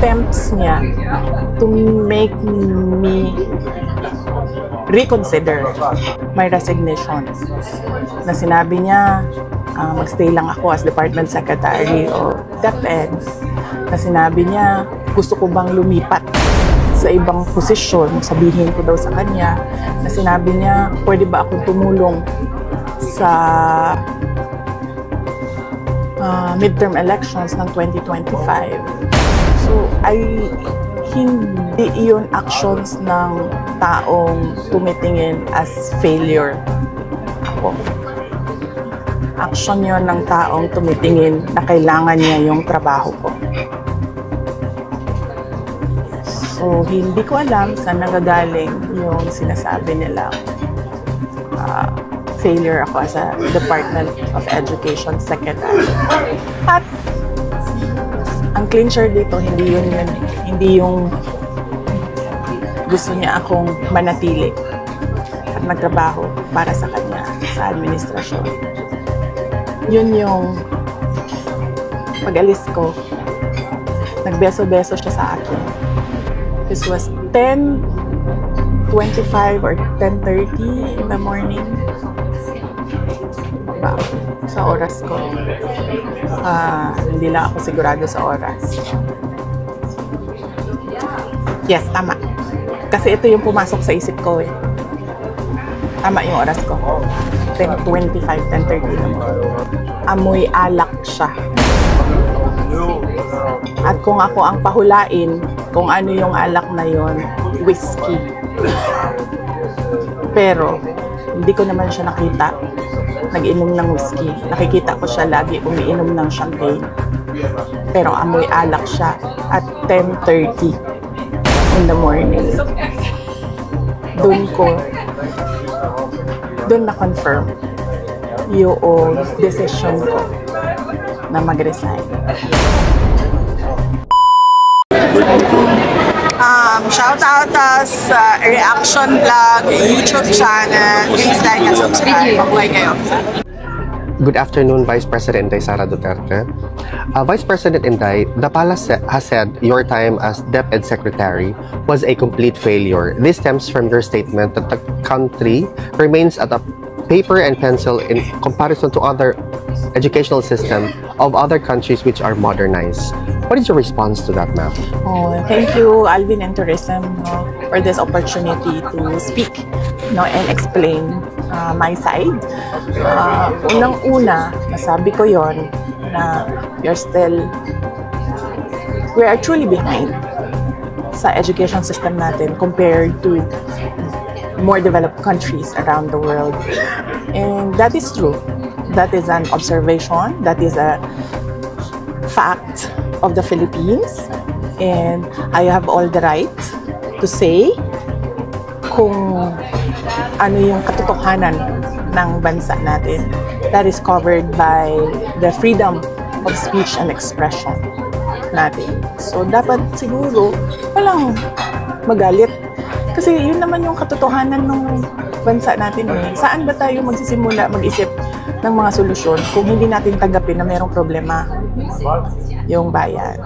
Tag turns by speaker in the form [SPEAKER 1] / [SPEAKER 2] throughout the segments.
[SPEAKER 1] attempts niya to make me reconsider my resignation. Na sinabi niya, magstay lang ako as Department Secretary o DepEd. Na sinabi niya, gusto ko bang lumipat sa ibang posisyon, sabihin ko daw sa kanya. Na sinabi niya, pwede ba akong tumulong sa midterm elections ng 2025. So, hindi yun actions ng taong tumitingin as failure ako. Action yun ng taong tumitingin na kailangan niya yung trabaho ko. So, hindi ko alam saan nagagaling yung sinasabi nila. Failure ako as a Department of Education Secretary. At ang clincher dito, hindi yung gusto niya akong manatili at magtrabaho para sa kanya sa administrasyon. Yun yung pag-alis ko, nagbeso-beso siya sa akin. This was 10:25 or 10:30 in the morning. Sa oras ko. Hindi lang ako sigurado sa oras. Yes, tama. Kasi ito yung pumasok sa isip ko eh. Tama yung oras ko. 10:25, 10:30 naman. Amoy alak siya. At kung ako ang pahulain, kung ano yung alak na yon, whiskey. Pero, hindi ko naman siya nakita nag-inom ng whiskey. Nakikita ko siya lagi umiinom ng champagne. Pero amoy alak siya at 10:30 in the morning. Doon na-confirm yung decision ko na mag-resign. Shout out sa Reaction Vlog YouTube channel. Please like and subscribe. Mabuhay kayo.
[SPEAKER 2] Good afternoon, Vice President Inday Sara Duterte. Vice President Inday, the palace has said your time as DepEd Secretary was a complete failure. This stems from your statement that the country remains at a paper and pencil in comparison to other educational system of other countries which are modernized. What is your response to that, ma'am?
[SPEAKER 1] Thank you, Alvin and Tourism, for this opportunity to speak and explain my side. Unang-una, masabi ko yon na we are truly behind sa education system natin compared to more developed countries around the world. And that is true. That is an observation. That is a fact of the Philippines. And I have all the right to say kung ano yung katotohanan ng bansa natin. That is covered by the freedom of speech and expression natin. So, dapat siguro walang magalit. Kasi yun naman yung katotohanan ng bansa natin eh. Saan ba tayo magsisimula mag-isip ng mga solusyon kung hindi natin tanggapin na mayroong problema yung bayan?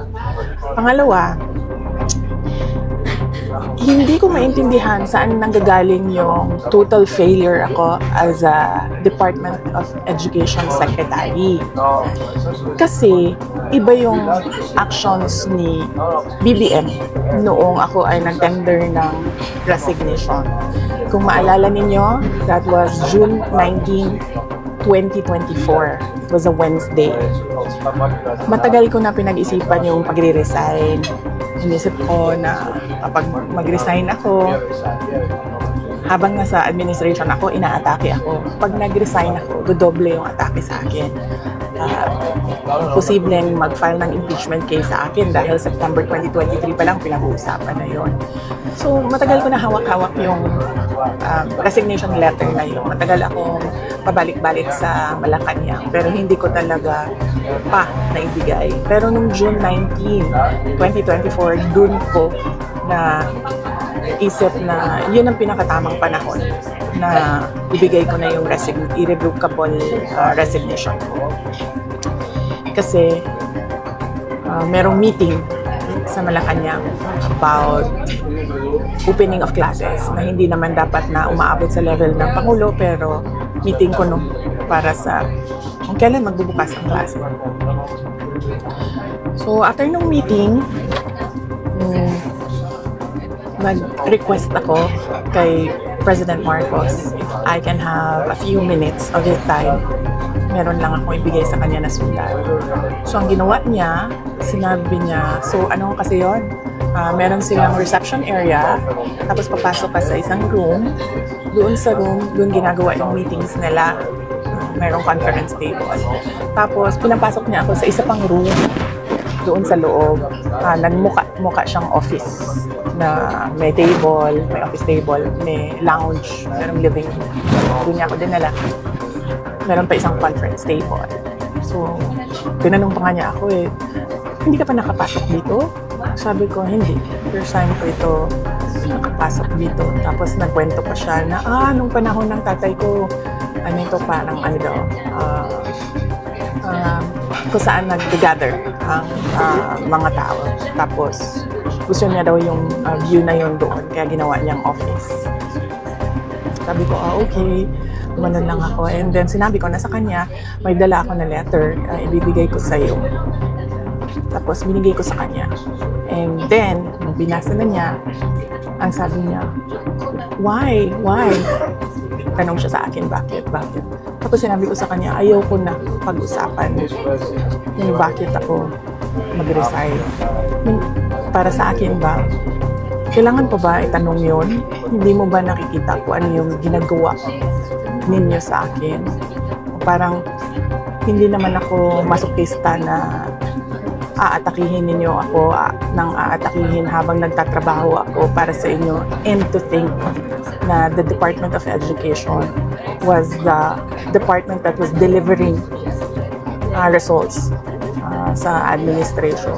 [SPEAKER 1] Pangalawa, hindi ko maintindihan saan nanggagaling yung total failure ako as a Department of Education Secretary. Kasi iba yung actions ni BBM noong ako ay nag-tender ng resignation. Kung maalala ninyo, that was June 19, 2024. It was a Wednesday. Matagal ko na pinag-isipan yung pagre-resign. Inisip ko na kapag mag-resign ako, habang nasa administration ako, inaatake ako. Pag nag-resign ako, dodoble yung atake sa akin. Posibleng mag-file ng impeachment case sa akin dahil September 2023 pa lang pinag-uusapan na yon. So, matagal ko na hawak-hawak yung resignation letter na yun. Matagal akong pabalik-balik sa Malacanang, pero hindi ko talaga pa naibigay. Pero nung June 19, 2024, dun ko na isip na yun ang pinakatamang panahon na ibigay ko na yung irrevocable resignation ko. Kasi merong meeting sa Malacanang about opening of classes na hindi naman dapat na umaabot sa level ng Pangulo, pero meeting ko no para sa kung kailan magbubukas ang klase. So after nung meeting, nag-request ako kay President Marcos if I can have a few minutes of his time. Meron lang akong ibigay sa kanya na sulat. So ang ginawa niya, sinabi niya, so ano kasi yon? Meron silang reception area, tapos papasok ka sa isang room. Doon sa room, doon ginagawa yung meetings nila. Merong conference table. Tapos pinapasok niya ako sa isa pang room doon sa loob. Nagmukha siyang office na may table, may office table, may lounge, merong living room. Doon niya ako dinala. Meron pa isang conference table. So, tinanong pa nga niya ako hindi ka pa nakapasok dito? Sabi ko, hindi. First time ko ito nakapasok dito. Tapos nagkwento pa siya na, nung panahon ng tatay ko, parang kung saan nag-gather ang mga tao. Tapos, gusto niya daw yung view na yun doon, kaya ginawa niyang office. Sabi ko, okay. Gumanon lang ako. And then, sinabi ko na sa kanya, may dala ako na letter, ibibigay ko sa'yo. Tapos, binigay ko sa kanya. And then, nung binasa na niya, ang sabi niya, why? Why? Tanong siya sa akin, bakit? Bakit? Tapos sinabi ko sa kanya, ayaw ko na pag-usapan yung bakit ako mag-resign. Para sa akin ba, kailangan pa ba itanong yun? Hindi mo ba nakikita kung ano yung ginagawa ninyo sa akin? Parang hindi naman ako masokista na aatakihin ninyo ako nang aatakihin habang nagtatrabaho ako para sa inyo, and to think na the Department of Education was the department that was delivering results sa administration.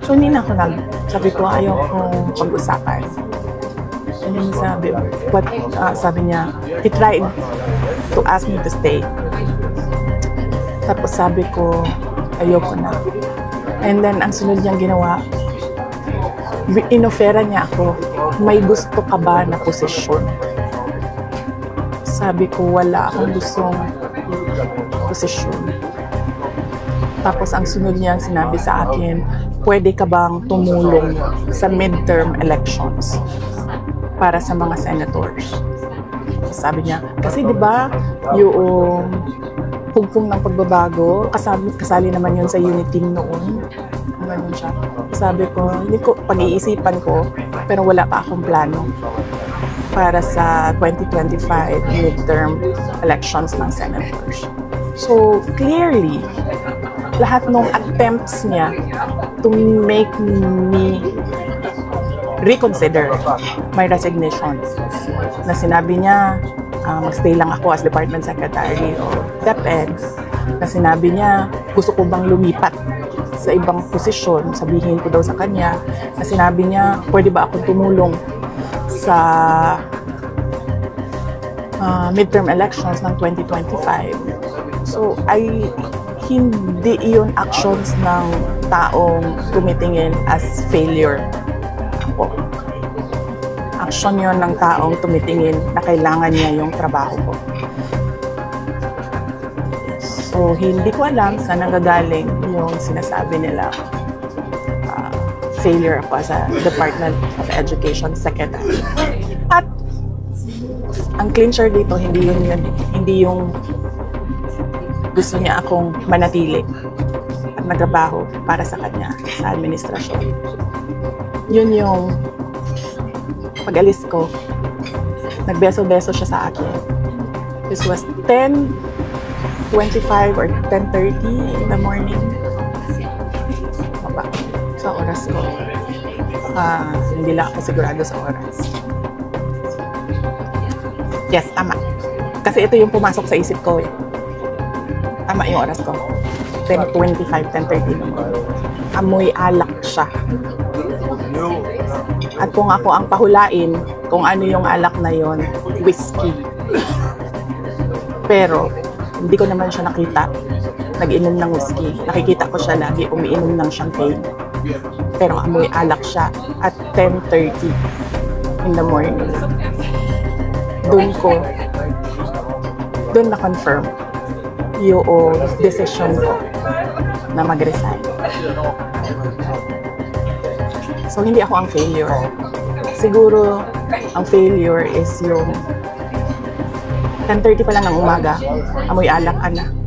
[SPEAKER 1] So hindi na ako sabi ko, ayaw kong pag-usapan. And then sabi niya, he tried to ask me to stay. Tapos sabi ko, ayoko na. And then, ang sunod niyang ginawa, inofera niya ako, may gusto ka ba na posisyon? Sabi ko, wala akong gustong posisyon. Tapos, ang sunod niyang sinabi sa akin, pwede ka bang tumulong sa midterm elections para sa mga senators? Sabi niya, kasi di ba yung hugpong ng pagbabago, kasali naman yun sa unit team noon. Ganun siya. Sabi ko, hindi ko, pag-iisipan ko, pero wala pa akong plano para sa 2025 midterm elections ng senators. So, clearly, lahat ng attempts niya to make me reconsider my resignation, na sinabi niya, magstay lang ako as Department Secretary o DepEd, na sinabi niya, gusto ko bang lumipat sa ibang posisyon, sabihin ko daw sa kanya, na sinabi niya, pwede ba akong tumulong sa midterm elections ng 2025. So, hindi iyon actions ng taong tumitingin as failure ako. Action yon ng taong tumitingin na kailangan niya yung trabaho ko. So, hindi ko alam saan nanggagaling yung sinasabi nila failure ako sa Department of Education Secretary. At ang clincher dito, hindi yung gusto niya akong manatili at magtrabaho para sa kanya sa administrasyon. Yun yung pag-alis ko, nagbeso-beso siya sa akin. This was 10:25 or 10:30 in the morning. Baba, sa oras ko. Hindi lang ako sigurado sa oras. Yes, tama. Kasi ito yung pumasok sa isip ko eh. Tama yung oras ko. 10:25, 10:30 naman. Amoy alak siya. At kung ako ang pahulain, kung ano yung alak na yon, whiskey. Pero, hindi ko naman siya nakita nag-inom ng whiskey. Nakikita ko siya lagi umiinom ng champagne. pero amoy alak siya at 10:30 in the morning. Doon na-confirm yung decision ko na mag-resign. So, hindi ako ang failure. Siguro, ang failure is yung 10:30 pa lang ng umaga, amoy alak, ana.